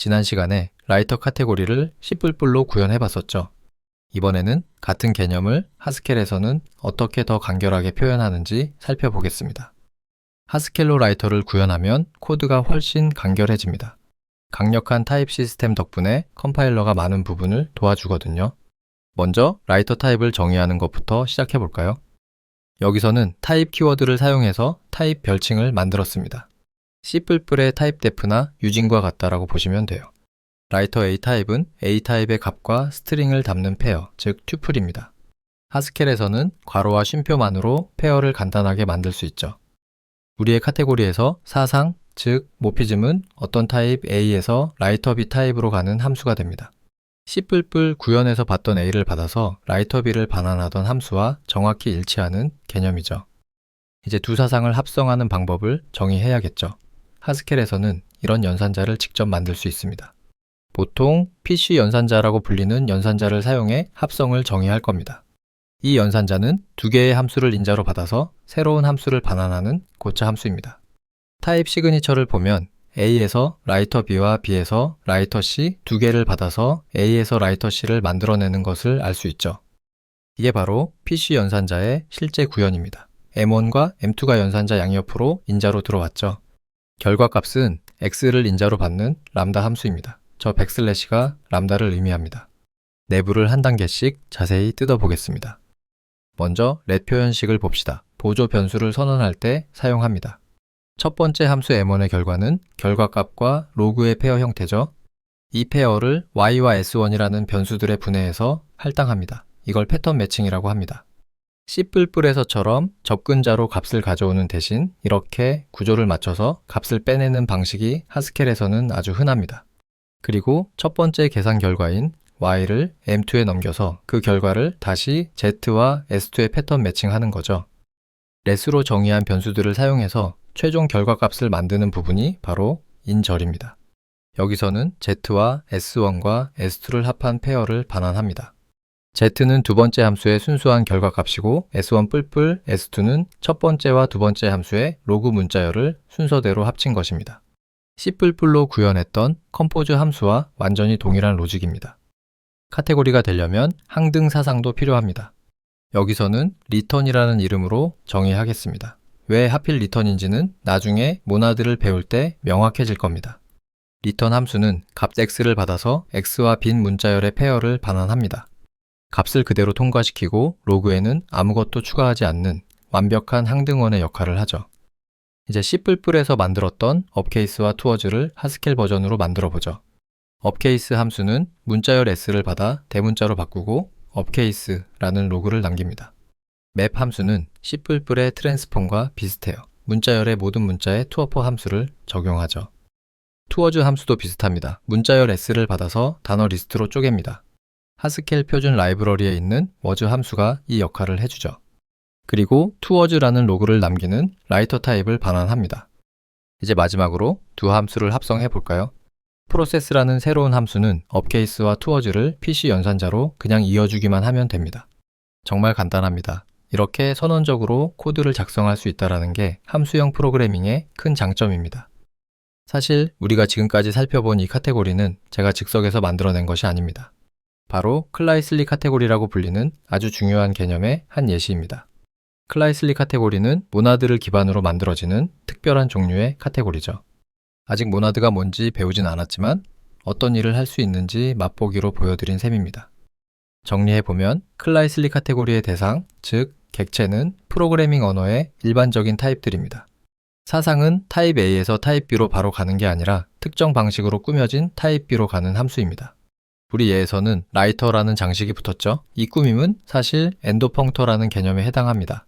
지난 시간에 라이터 카테고리를 C++로 구현해 봤었죠. 이번에는 같은 개념을 하스켈에서는 어떻게 더 간결하게 표현하는지 살펴보겠습니다. 하스켈로 라이터를 구현하면 코드가 훨씬 간결해집니다. 강력한 타입 시스템 덕분에 컴파일러가 많은 부분을 도와주거든요. 먼저 라이터 타입을 정의하는 것부터 시작해 볼까요? 여기서는 타입 키워드를 사용해서 타입 별칭을 만들었습니다. C++의 타입 def나 유진과 같다라고 보시면 돼요. 라이터 A 타입은 A 타입의 값과 스트링을 담는 페어, 즉 튜플입니다. 하스켈에서는 괄호와 쉼표만으로 페어를 간단하게 만들 수 있죠. 우리의 카테고리에서 사상, 즉 모피즘은 어떤 타입 A에서 라이터 B 타입으로 가는 함수가 됩니다. C++ 구현에서 봤던 A를 받아서 라이터 B를 반환하던 함수와 정확히 일치하는 개념이죠. 이제 두 사상을 합성하는 방법을 정의해야겠죠. 하스켈에서는 이런 연산자를 직접 만들 수 있습니다. 보통 PC 연산자라고 불리는 연산자를 사용해 합성을 정의할 겁니다. 이 연산자는 두 개의 함수를 인자로 받아서 새로운 함수를 반환하는 고차 함수입니다. 타입 시그니처를 보면 A에서 라이터 B와 B에서 라이터 C 두 개를 받아서 A에서 라이터 C를 만들어내는 것을 알 수 있죠. 이게 바로 PC 연산자의 실제 구현입니다. M1과 M2가 연산자 양옆으로 인자로 들어왔죠. 결과값은 X를 인자로 받는 람다 함수입니다. 저 백슬래시가 람다를 의미합니다. 내부를 한 단계씩 자세히 뜯어보겠습니다. 먼저 렛 표현식을 봅시다. 보조 변수를 선언할 때 사용합니다. 첫 번째 함수 M1의 결과는 결과값과 로그의 페어 형태죠. 이 페어를 y와 s1이라는 변수들에 분해해서 할당합니다. 이걸 패턴 매칭이라고 합니다. C++에서처럼 접근자로 값을 가져오는 대신 이렇게 구조를 맞춰서 값을 빼내는 방식이 하스켈에서는 아주 흔합니다. 그리고 첫 번째 계산 결과인 y를 m2에 넘겨서 그 결과를 다시 z와 s2에 패턴 매칭하는 거죠. 렛으로 정의한 변수들을 사용해서 최종 결과값을 만드는 부분이 바로 인절입니다. 여기서는 z와 s1과 s2를 합한 페어를 반환합니다. z는 두 번째 함수의 순수한 결과값이고 s1 뿔뿔 s2는 첫 번째와 두 번째 함수의 로그 문자열을 순서대로 합친 것입니다. C++로 구현했던 컴포즈 함수와 완전히 동일한 로직입니다. 카테고리가 되려면 항등 사상도 필요합니다. 여기서는 return이라는 이름으로 정의하겠습니다. 왜 하필 return인지는 나중에 모나드를 배울 때 명확해질 겁니다. return 함수는 값 x를 받아서 x와 빈 문자열의 페어를 반환합니다. 값을 그대로 통과시키고 로그에는 아무것도 추가하지 않는 완벽한 항등원의 역할을 하죠. 이제 C++에서 만들었던 업케이스와 투어즈를 하스켈 버전으로 만들어 보죠. 업케이스 함수는 문자열 s를 받아 대문자로 바꾸고 업케이스라는 로그를 남깁니다. 맵 함수는 C++의 트랜스폼과 비슷해요. 문자열의 모든 문자에 투어포 함수를 적용하죠. 투어즈 함수도 비슷합니다. 문자열 s를 받아서 단어 리스트로 쪼갭니다. 하스켈 표준 라이브러리에 있는 워즈 함수가 이 역할을 해주죠. 그리고 투어즈라는 로그를 남기는 라이터 타입을 반환합니다. 이제 마지막으로 두 함수를 합성해 볼까요? 프로세스라는 새로운 함수는 업케이스와 투어즈를 PC 연산자로 그냥 이어주기만 하면 됩니다. 정말 간단합니다. 이렇게 선언적으로 코드를 작성할 수 있다는 게 함수형 프로그래밍의 큰 장점입니다. 사실 우리가 지금까지 살펴본 이 카테고리는 제가 즉석에서 만들어낸 것이 아닙니다. 바로 클라이슬리 카테고리라고 불리는 아주 중요한 개념의 한 예시입니다. 클라이슬리 카테고리는 모나드를 기반으로 만들어지는 특별한 종류의 카테고리죠. 아직 모나드가 뭔지 배우진 않았지만 어떤 일을 할 수 있는지 맛보기로 보여드린 셈입니다. 정리해보면 클라이슬리 카테고리의 대상, 즉 객체는 프로그래밍 언어의 일반적인 타입들입니다. 사상은 타입 A에서 타입 B로 바로 가는 게 아니라 특정 방식으로 꾸며진 타입 B로 가는 함수입니다. 우리 예에서는 라이터라는 장식이 붙었죠. 이 꾸밈은 사실 엔도 펑터라는 개념에 해당합니다.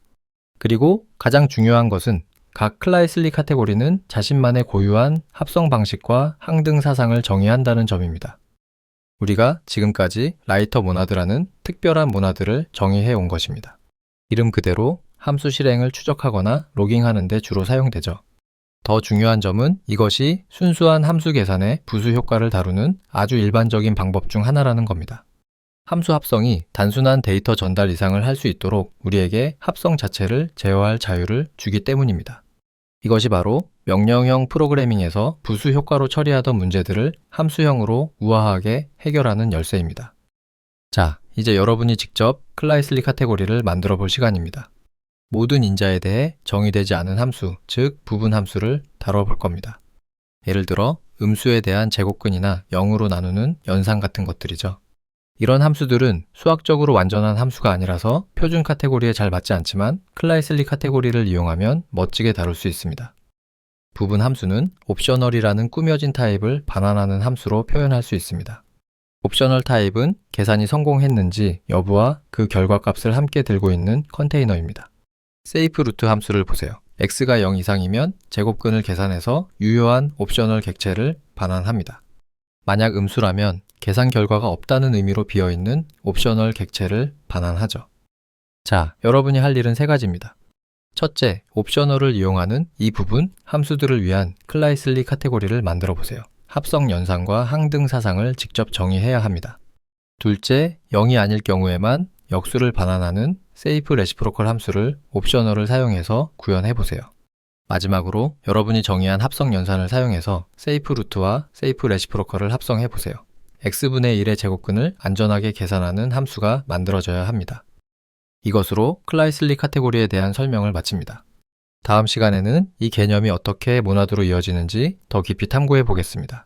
그리고 가장 중요한 것은 각 클라이슬리 카테고리는 자신만의 고유한 합성 방식과 항등 사상을 정의한다는 점입니다. 우리가 지금까지 라이터 모나드라는 특별한 모나드를 정의해 온 것입니다. 이름 그대로 함수 실행을 추적하거나 로깅하는 데 주로 사용되죠. 더 중요한 점은 이것이 순수한 함수 계산의 부수 효과를 다루는 아주 일반적인 방법 중 하나라는 겁니다. 함수 합성이 단순한 데이터 전달 이상을 할 수 있도록 우리에게 합성 자체를 제어할 자유를 주기 때문입니다. 이것이 바로 명령형 프로그래밍에서 부수 효과로 처리하던 문제들을 함수형으로 우아하게 해결하는 열쇠입니다. 자, 이제 여러분이 직접 클라이슬리 카테고리를 만들어 볼 시간입니다. 모든 인자에 대해 정의되지 않은 함수, 즉 부분 함수를 다뤄볼 겁니다. 예를 들어 음수에 대한 제곱근이나 0으로 나누는 연산 같은 것들이죠. 이런 함수들은 수학적으로 완전한 함수가 아니라서 표준 카테고리에 잘 맞지 않지만 클라이슬리 카테고리를 이용하면 멋지게 다룰 수 있습니다. 부분 함수는 옵셔널이라는 꾸며진 타입을 반환하는 함수로 표현할 수 있습니다. 옵셔널 타입은 계산이 성공했는지 여부와 그 결과값을 함께 들고 있는 컨테이너입니다. 세이프 루트 함수를 보세요. x가 0 이상이면 제곱근을 계산해서 유효한 옵셔널 객체를 반환합니다. 만약 음수라면 계산 결과가 없다는 의미로 비어있는 옵셔널 객체를 반환하죠. 자, 여러분이 할 일은 세 가지입니다. 첫째, 옵셔널을 이용하는 이 부분 함수들을 위한 클라이슬리 카테고리를 만들어 보세요. 합성 연산과 항등 사상을 직접 정의해야 합니다. 둘째, 0이 아닐 경우에만 역수를 반환하는 세이프 레시프로컬 함수를 옵셔널을 사용해서 구현해 보세요. 마지막으로 여러분이 정의한 합성 연산을 사용해서 세이프 루트와 세이프 레시프로컬을 합성해 보세요. x분의 1의 제곱근을 안전하게 계산하는 함수가 만들어져야 합니다. 이것으로 클라이슬리 카테고리에 대한 설명을 마칩니다. 다음 시간에는 이 개념이 어떻게 모나드로 이어지는지 더 깊이 탐구해 보겠습니다.